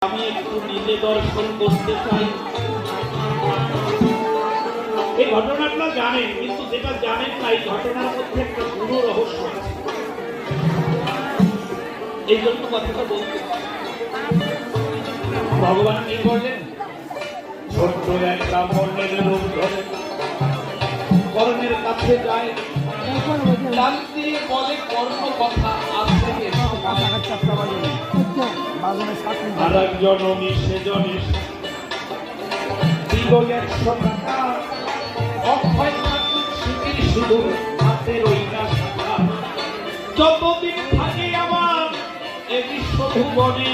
আমি একটু নিজে দর্শন করতে চাই। এই ঘটনাটা জানেন, কিন্তু যেটা জানেন না এই ঘটনার মধ্যে একটা গুরু রহস্য আছে, এই জন্য কথাটা বলতে। ভগবান কি করলেন? ছোট্ট একটা বর্ণের রূপ ধরে কর্ণের কাছে যায়, ডাক দিয়ে বলে কর্ণ কথা আছে। আর একজন মিশে জনে দিল 100 টাকা, অক্ষয় স্মৃতির শুধু হাতের ওই না শাখা। যতদিন থাকি আমার এ বিশ্ব ভুবনে